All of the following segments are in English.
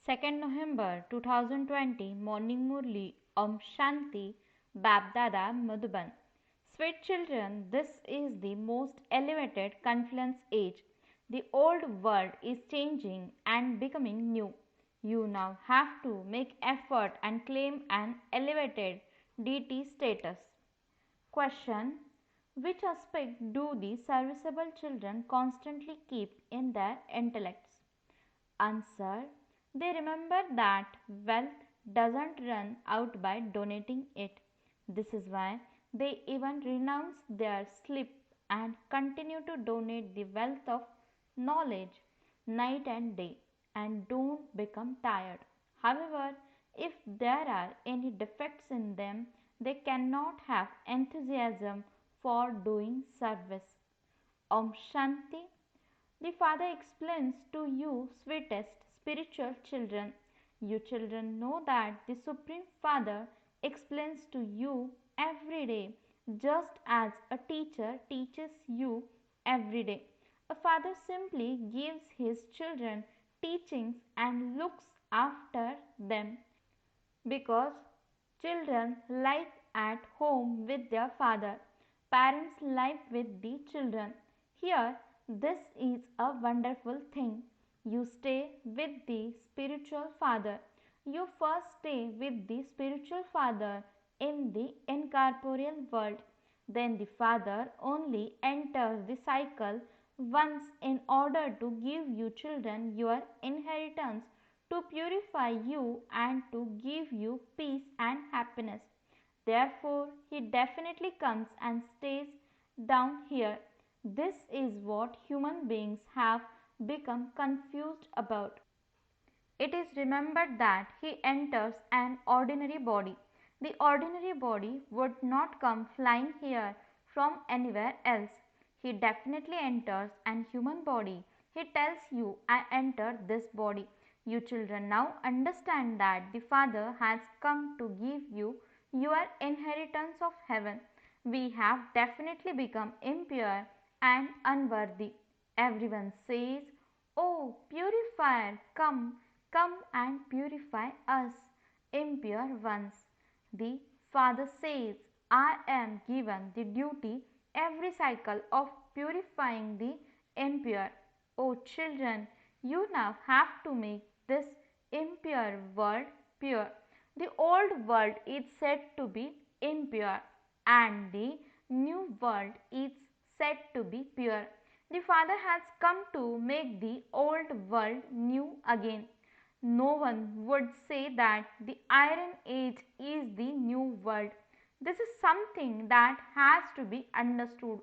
2nd November 2020 Morning Murli Om Shanti Babdada Madhuban. Sweet children, this is the most elevated confluence age. The old world is changing and becoming new. You now have to make effort and claim an elevated DT status. Question: which aspect do the serviceable children constantly keep in their intellects? Answer: they remember that wealth doesn't run out by donating it. This is why they even renounce their sleep and continue to donate the wealth of knowledge night and day and don't become tired. However, if there are any defects in them, they cannot have enthusiasm for doing service. Om Shanti. The Father explains to you, sweetest spiritual children. You children know that the Supreme Father explains to you every day, just as a teacher teaches you every day. A father simply gives his children teachings and looks after them because children live at home with their father. Parents live with the children. Here, this is a wonderful thing. You stay with the spiritual father. You first stay with the spiritual father in the incorporeal world. Then the father only enters the cycle once in order to give you children your inheritance, to purify you and to give you peace and happiness. Therefore, he definitely comes and stays down here. This is what human beings have become confused about. It is remembered that he enters an ordinary body. The ordinary body would not come flying here from anywhere else. He definitely enters an human body. He tells you, I enter this body. You children now understand that the Father has come to give you your inheritance of heaven. We have definitely become impure and unworthy. Everyone says, Oh, purifier, come, come and purify us, impure ones. The Father says, I am given the duty every cycle of purifying the impure. O children, you now have to make this impure world pure. The old world is said to be impure and the new world is said to be pure. The Father has come to make the old world new again. No one would say that the Iron Age is the new world. This is something that has to be understood.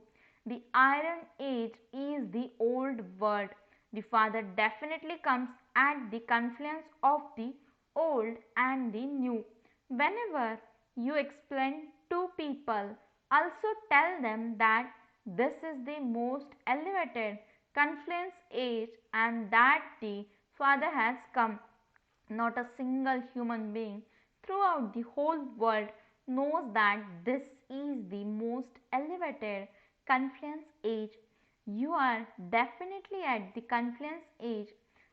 The Iron Age is the old world. The Father definitely comes at the confluence of the old and the new. Whenever you explain to people, also tell them that this is the most elevated confluence age and that the Father has come. Not a single human being throughout the whole world knows that this is the most elevated confluence age. You are definitely at the confluence age.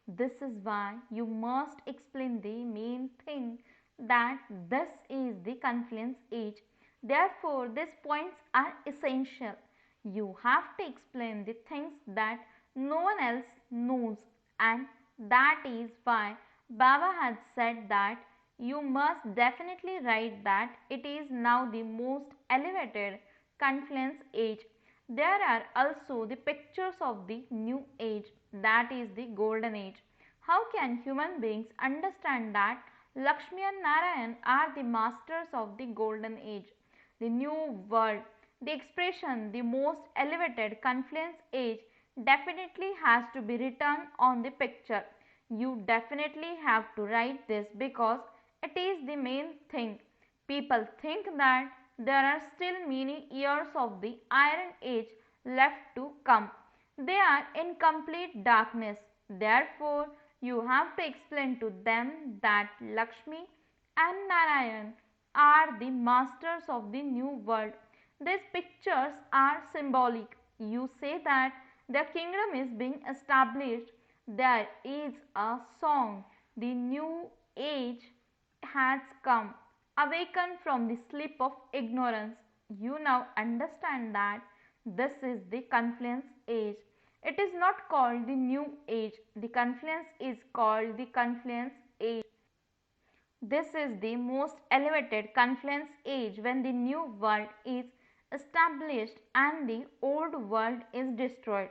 This is why you must explain the main thing that this is the confluence age. Therefore, these points are essential. You have to explain the things that no one else knows, and that is why Baba had said that you must definitely write that it is now the most elevated confluence age. There are also the pictures of the new age, that is the golden age. How can human beings understand that Lakshmi and Narayan are the masters of the golden age, the new world? The expression the most elevated confluence age definitely has to be written on the picture. You definitely have to write this because it is the main thing. People think that there are still many years of the Iron Age left to come. They are in complete darkness. Therefore, you have to explain to them that Lakshmi and Narayan are the masters of the new world. These pictures are symbolic. You say that their kingdom is being established. There is a song The new age has come. Awaken from the sleep of ignorance. You now understand that this is the confluence age. It is not called the new age. The confluence is called the confluence age. This is the most elevated confluence age when the new world is established and the old world is destroyed.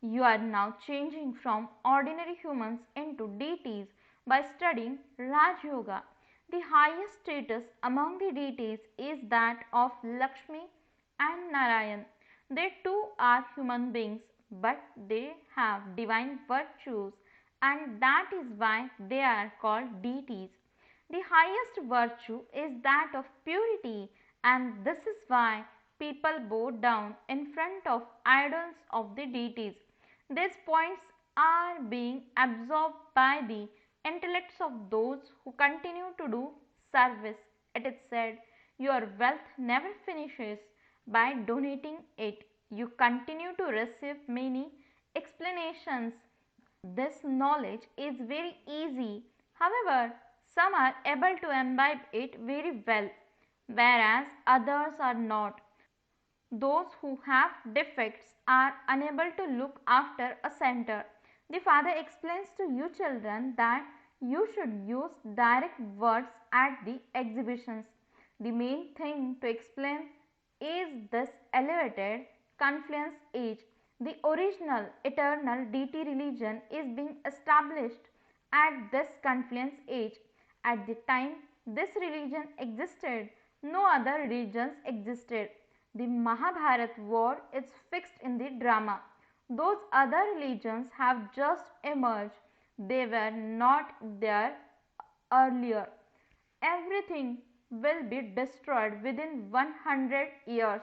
You are now changing from ordinary humans into deities by studying Raj Yoga. The highest status among the deities is that of Lakshmi and Narayan. They too are human beings, but they have divine virtues, and that is why they are called deities. The highest virtue is that of purity, and this is why people bow down in front of idols of the deities. These points are being absorbed by the intellects of those who continue to do service. It is said, your wealth never finishes by donating it. You continue to receive many explanations. This knowledge is very easy. However, some are able to imbibe it very well, whereas others are not. Those who have defects are unable to look after a center. The father explains to you children that you should use direct words at the exhibitions. The main thing to explain is this elevated confluence age. The original eternal deity religion is being established at this confluence age. At the time this religion existed, no other religions existed. The Mahabharat war is fixed in the drama. Those other religions have just emerged. They were not there earlier. Everything will be destroyed within 100 years.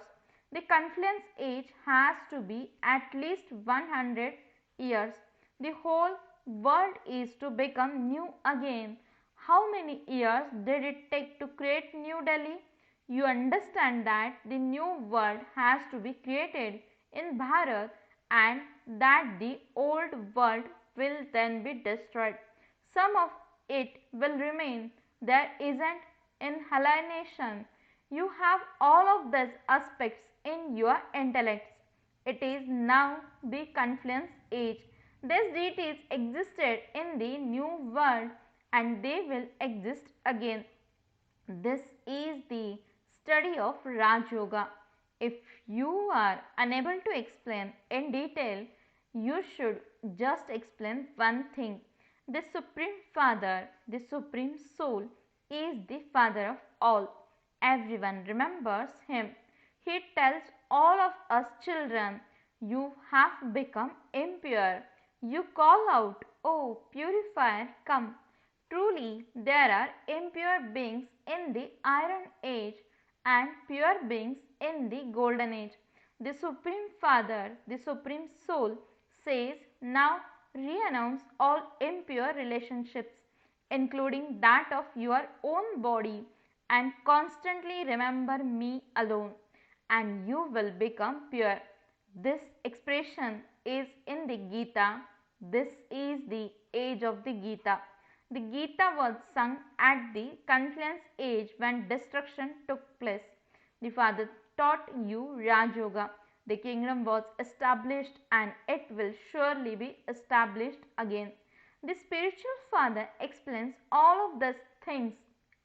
The confluence age has to be at least 100 years. The whole world is to become new again. How many years did it take to create New Delhi? You understand that the new world has to be created in Bharat and that the old world will then be destroyed. Some of it will remain. There isn't inhalation. You have all of these aspects in your intellects. It is now the confluence age. These deities existed in the new world and they will exist again. This is the study of Raj Yoga. If you are unable to explain in detail, you should just explain one thing. The Supreme Father, the Supreme Soul, is the Father of all. Everyone remembers him. He tells all of us children, you have become impure. You call out, oh purifier, come. Truly, there are impure beings in the Iron Age and pure beings in the Golden Age. The Supreme Father, the Supreme Soul, says, now renounce all impure relationships, including that of your own body, and constantly remember me alone, and you will become pure. This expression is in the Gita. This is the age of the Gita. The Gita was sung at the confluence age when destruction took place. The Father taught you Raj Yoga. The kingdom was established and it will surely be established again. The spiritual father explains all of these things.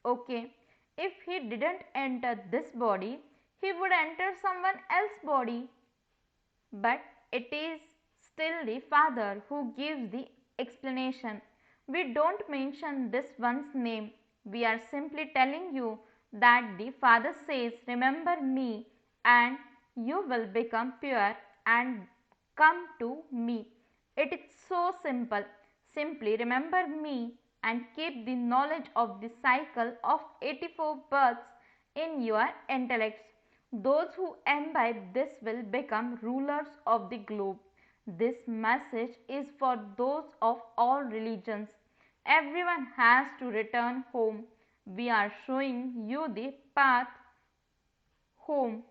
Okay, if he didn't enter this body, he would enter someone else's body. But it is still the father who gives the explanation. We don't mention this one's name. We are simply telling you that the father says, remember me and you will become pure and come to me. It is so simple. Simply remember me and keep the knowledge of the cycle of 84 births in your intellects. Those who imbibe this will become rulers of the globe. This message is for those of all religions. Everyone has to return home. We are showing you the path home.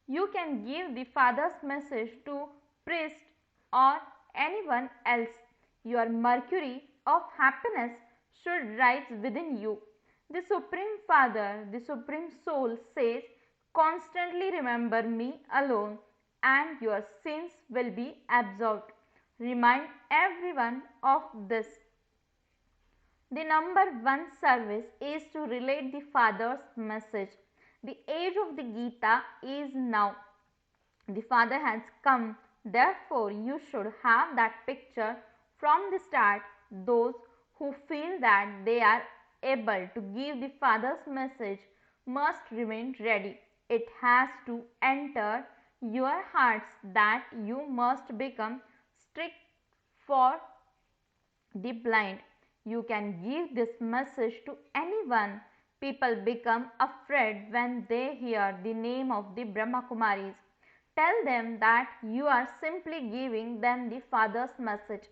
You can give the Father's message to priest or anyone else. Your mercury of happiness should rise within you. The Supreme Father, the Supreme Soul says, constantly remember me alone and your sins will be absolved. Remind everyone of this. The number one service is to relate the Father's message. The age of the Gita is now. The Father has come, therefore, you should have that picture from the start. Those who feel that they are able to give the Father's message must remain ready. It has to enter your hearts that you must become strict for the blind. You can give this message to anyone. People become afraid when they hear the name of the Brahma Kumaris. Tell them that you are simply giving them the Father's message.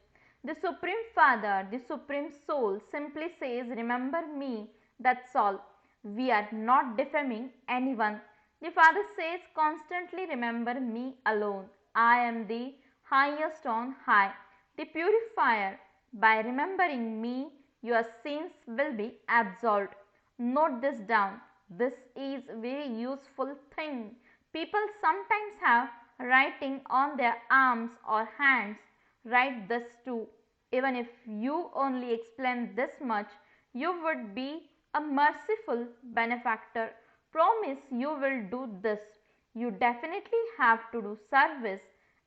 The Supreme Father, the Supreme Soul simply says, remember me, that's all. We are not defaming anyone. The Father says, constantly remember me alone. I am the highest on high, the purifier. By remembering me, your sins will be absolved. Note this down. This is a very useful thing. People sometimes have writing on their arms or hands. Write this too. Even if you only explain this much, you would be a merciful benefactor. Promise you will do this. You definitely have to do service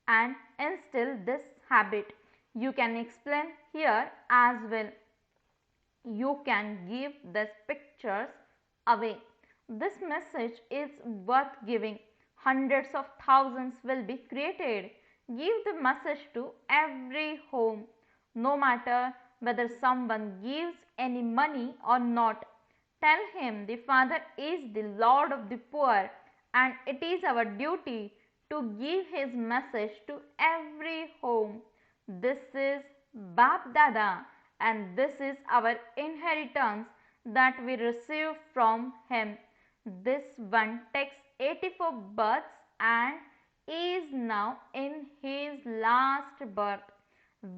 and instill this habit. You can explain here as well. You can give these pictures away. This message is worth giving. Hundreds of thousands will be created. Give the message to every home, no matter whether someone gives any money or not. Tell him the Father is the Lord of the poor and it is our duty to give his message to every home. This is Bap Dada and this is our inheritance that we receive from him. This one takes 84 births and is now in his last birth.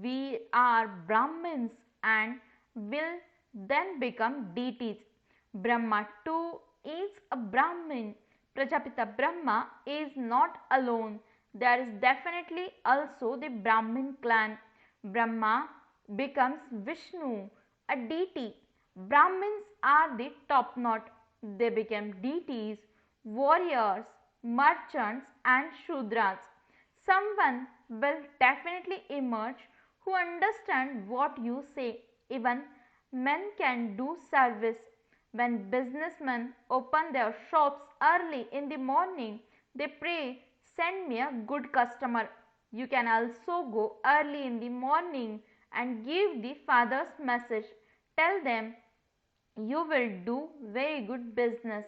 We are Brahmins and will then become deities. Brahma too is a Brahmin. Prajapita Brahma is not alone. There is definitely also the Brahmin clan. Brahma becomes Vishnu, a deity. Brahmins are the top knot. They became deities, warriors, merchants, and Shudras. Someone will definitely emerge who understand what you say. Even men can do service. When businessmen open their shops early in the morning, they pray, send me a good customer. You can also go early in the morning and give the Father's message. Tell them you will do very good business.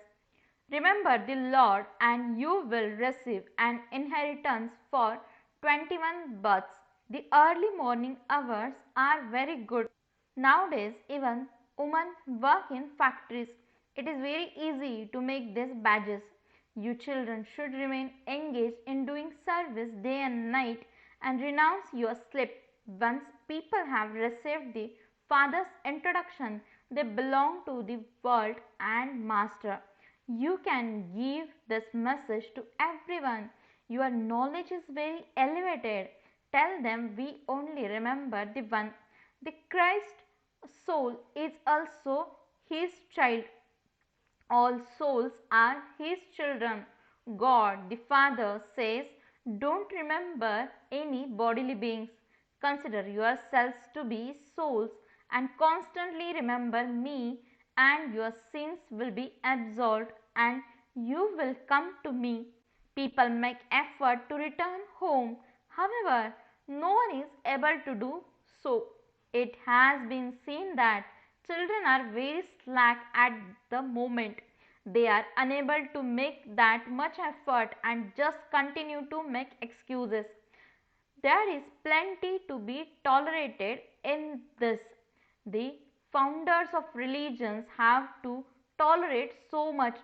Remember the Lord and you will receive an inheritance for 21 births. The early morning hours are very good. Nowadays, even women work in factories. It is very easy to make these badges. You children should remain engaged in doing service day and night and renounce your sleep. Once people have received the Father's introduction, they belong to the world and Master. You can give this message to everyone. Your knowledge is very elevated. Tell them we only remember the one. The Christ soul is also his child. All souls are his children. God the Father says, don't remember any bodily beings. Consider yourselves to be souls and constantly remember me, and your sins will be absolved and you will come to me. People make effort to return home. However, no one is able to do so. It has been seen that children are very slack at the moment. They are unable to make that much effort and just continue to make excuses. There is plenty to be tolerated in this. The founders of religions have to tolerate so much.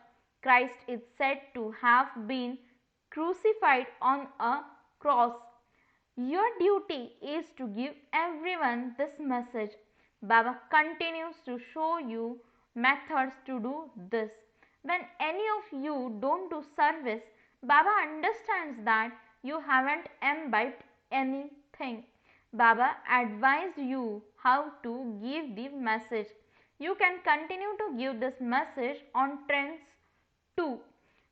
Christ is said to have been crucified on a cross. Your duty is to give everyone this message. Baba continues to show you methods to do this. When any of you don't do service, Baba understands that you haven't imbibed anything. Baba advised you how to give the message. You can continue to give this message on trends too.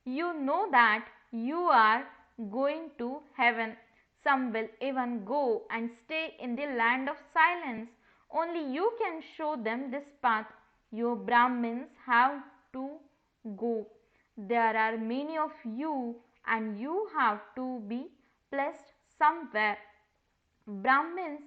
You know that you are going to heaven. Some will even go and stay in the land of silence. Only you can show them this path. You Brahmins have to go. There are many of you, and you have to be placed somewhere. Brahmins,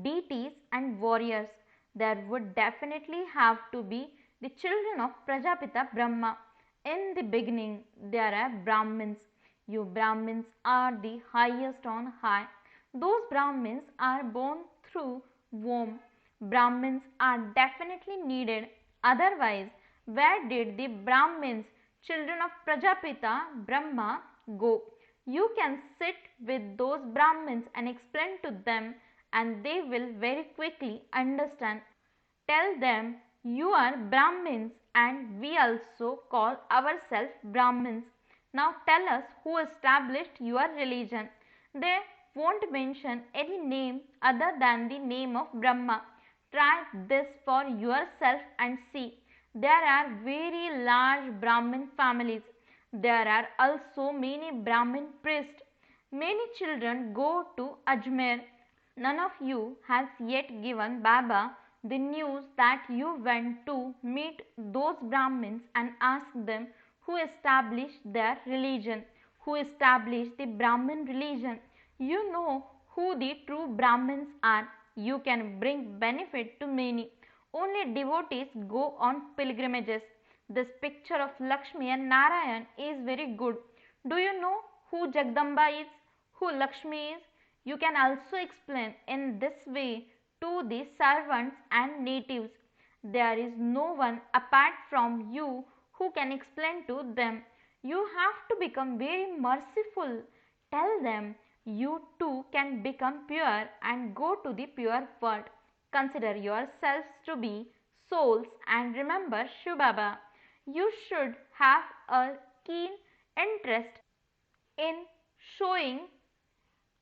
deities, and warriors. There would definitely have to be the children of Prajapita Brahma. In the beginning, there are Brahmins. You Brahmins are the highest on high. Those Brahmins are born through womb. Brahmins are definitely needed. Otherwise, where did the Brahmins, children of Prajapita Brahma, go? You can sit with those Brahmins and explain to them, and they will very quickly understand. Tell them you are Brahmins and we also call ourselves Brahmins. Now tell us who established your religion. They won't mention any name other than the name of Brahma. Try this for yourself and see. There are very large Brahmin families. There are also many Brahmin priests. Many children go to Ajmer. None of you has yet given Baba the news that you went to meet those Brahmins and asked them who established their religion, who established the Brahmin religion. You know who the true Brahmins are. You can bring benefit to many. Only devotees go on pilgrimages. This picture of Lakshmi and Narayan is very good. Do you know who Jagdamba is? Who Lakshmi is? You can also explain in this way to the servants and natives. There is no one apart from you who can explain to them. You have to become very merciful. Tell them you too can become pure and go to the pure world. Consider yourselves to be souls and remember Shiv Baba. You should have a keen interest in showing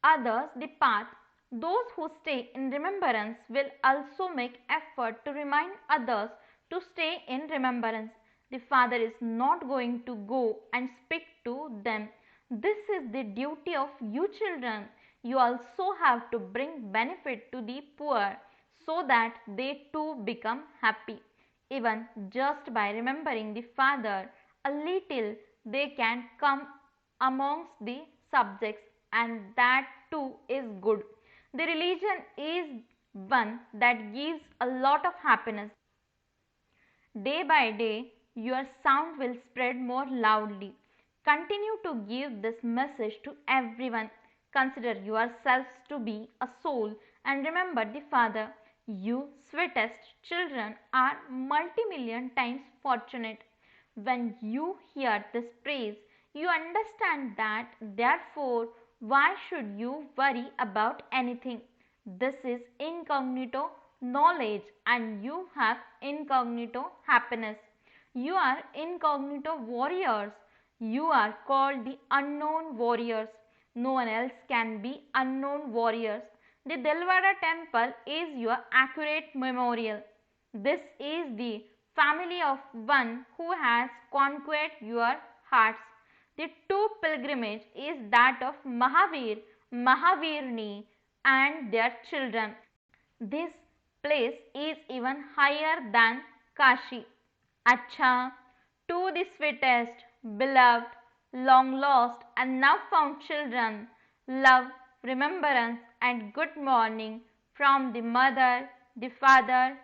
others the path. Those who stay in remembrance will also make effort to remind others to stay in remembrance. The Father is not going to go and speak to them. This is the duty of you children. You also have to bring benefit to the poor so that they too become happy. Even just by remembering the Father a little, they can come amongst the subjects, and that too is good. The religion is one that gives a lot of happiness. Day by day, your sound will spread more loudly. Continue to give this message to everyone. Consider yourselves to be a soul and remember the Father. You sweetest children are multi-million times fortunate. When you hear this praise, you understand that therefore why should you worry about anything? This is incognito knowledge and you have incognito happiness. You are incognito warriors. You are called the unknown warriors. No one else can be unknown warriors. The Delwada temple is your accurate memorial. This is the family of one who has conquered your hearts. The two pilgrimage is that of Mahavir, Mahavirni and their children. This place is even higher than Kashi. Acha, to the sweetest, beloved, long lost and now found children, love, remembrance and good morning from the mother, the father,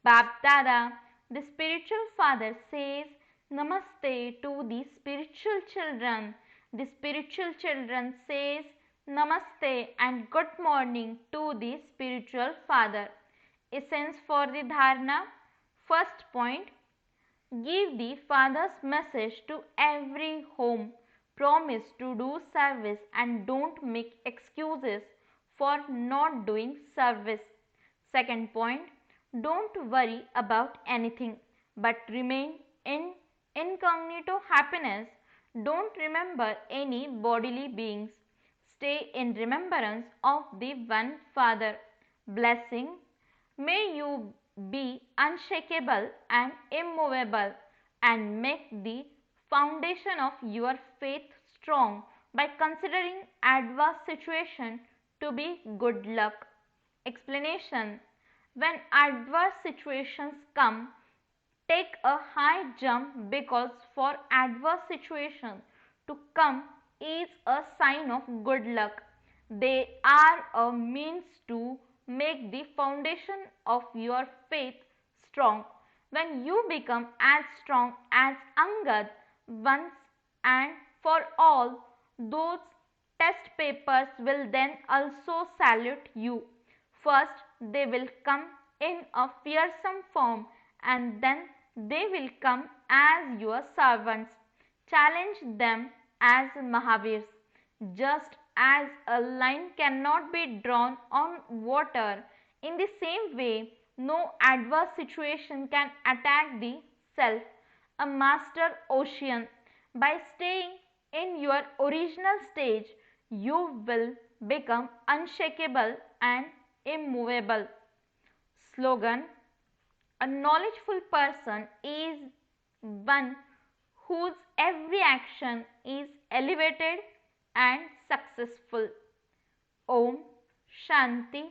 Bapdada. The spiritual father says Namaste to the spiritual children. The spiritual children says Namaste and good morning to the spiritual father. Essence for the dharana. First point, give the Father's message to every home. Promise to do service and don't make excuses for not doing service. Second point, Don't worry about anything, but remain in incognito happiness. Don't remember any bodily beings. Stay in remembrance of the one Father. Blessing. May you be unshakable and immovable, and make the foundation of your faith strong by considering adverse situation to be good luck. Explanation. When adverse situations come, take a high jump, because for adverse situations to come is a sign of good luck. They are a means to make the foundation of your faith strong. When you become as strong as Angad once and for all, those test papers will then also salute you. First, they will come in a fearsome form, and then they will come as your servants. Challenge them as Mahavirs. Just as a line cannot be drawn on water, in the same way, no adverse situation can attack the self, a master ocean. By staying in your original stage, you will become unshakable and immovable. Slogan. A knowledgeful person is one whose every action is elevated and successful. Om Shanti